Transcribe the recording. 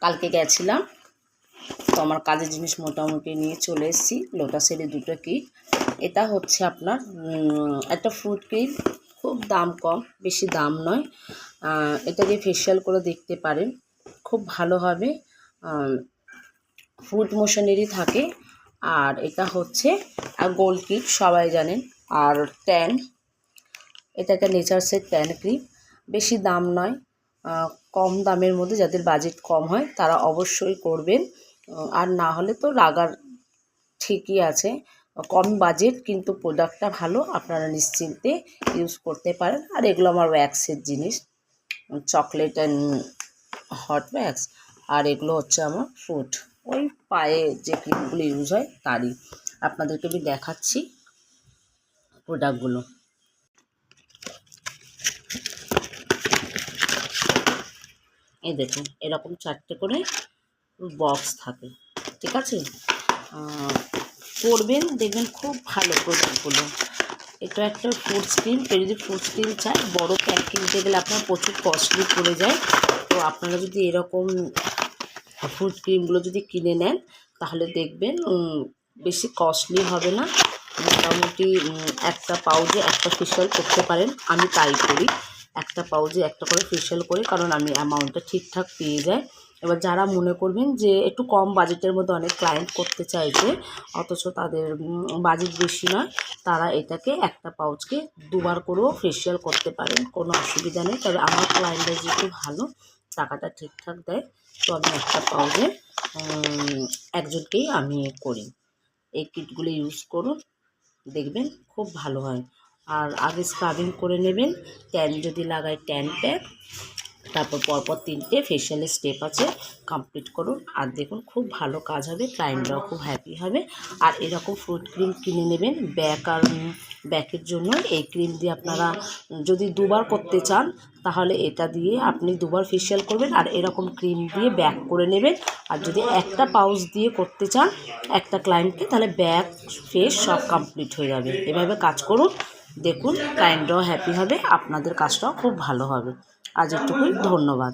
কালকে গেছিলাম, তো আমার কাজের জিনিস মোটামুটি নিয়ে চলে এসেছি। লোটাসের এই দুটো কিট। এটা হচ্ছে আপনার একটা ফ্রুট ক্রিম, খুব দাম কম, বেশি দাম নয়। এটা দিয়ে ফেশিয়াল করে দেখতে পারেন, খুব ভালো হবে। ফুড মোশনেরই থাকে। আর এটা হচ্ছে গোল্ড কিট, সবাই জানেন। আর ট্যান, এটা একটা নেচার্সের ট্যান ক্রিম, বেশি দাম নয়, কম দামের মধ্যে। যাদের বাজেট কম হয় তারা অবশ্যই করবেন, আর না হলে তো লাগার ঠিকই আছে। কম বাজেট কিন্তু প্রোডাক্টটা ভালো, আপনারা নিশ্চিন্তে ইউজ করতে পারেন। আর এগুলো আমার ওয়্যাক্সের জিনিস, চকলেট অ্যান্ড হট ওয়্যাক্স। আর এগুলো হচ্ছে আমার ফ্রুট, ওই পায়ে যে ক্রিমগুলো ইউজ হয় তারই। আপনাদেরকে আমি দেখাচ্ছি প্রোডাক্টগুলো। এই দেখুন, এরকম 4টে করে বক্স থাকে, ঠিক আছে? করবেন, দেখবেন খুব ভালো প্রোডাক্টগুলো। এটা একটা ফ্রুটস ক্রিম। কেউ যদি ফ্রুটস ক্রিম চায়, বড় প্যাক কিনতে গেলে আপনার প্রচুর কস্টলি পড়ে যায়। তো আপনারা যদি এরকম ফ্রুট ক্রিমগুলো যদি কিনে নেন, তাহলে দেখবেন বেশি কস্টলি হবে না। মোটামুটি একটা পাউচে একটা ফেশিয়াল করতে পারেন। আমি তাই করি, একটা পাউচে একটা করে ফেশিয়াল করি, কারণ আমি অ্যামাউন্টটা ঠিকঠাক পেয়ে যাই। এবার যারা মনে করবেন যে একটু কম বাজেটের মধ্যে অনেক ক্লায়েন্ট করতে চাইছে, অথচ তাদের বাজেট বেশি নয়, তারা এটাকে একটা পাউচকে দুবার করেও ফেশিয়াল করতে পারেন, কোনো অসুবিধা নেই। তবে আমার ক্লায়েন্টরা যেহেতু ভালো, টাকাটা ঠিকঠাক দেয়, তো আমি একটা পাউচে একজনকেই আমি করি। এই কিটগুলো ইউজ করুন, দেখবেন খুব ভালো হয়। আর আগে স্ক্রাবিং করে নেবেন, ট্যান যদি লাগায় ট্যান প্যাক, তারপর পরপর 3টে ফেশিয়ালের স্টেপ আছে, কমপ্লিট করুন। আর দেখুন খুব ভালো কাজ হবে, ক্লায়েন্টরাও খুব হ্যাপি হবে। আর এরকম ফ্রুট ক্রিম কিনে নেবেন ব্যাক আর ব্যাকের জন্য। এই ক্রিম দিয়ে আপনারা যদি দুবার করতে চান, তাহলে এটা দিয়ে আপনি দুবার ফেশিয়াল করবেন, আর এরকম ক্রিম দিয়ে ব্যাক করে নেবেন। আর যদি একটা পাউচ দিয়ে করতে চান একটা ক্লায়েন্টকে, তাহলে ব্যাক ফেস সব কমপ্লিট হয়ে যাবে। এভাবে কাজ করুন, দেখুন ক্লায়েন্টরাও হ্যাপি হবে, আপনাদের কাজটাও খুব ভালো হবে। আজ এটুকুই, ধন্যবাদ।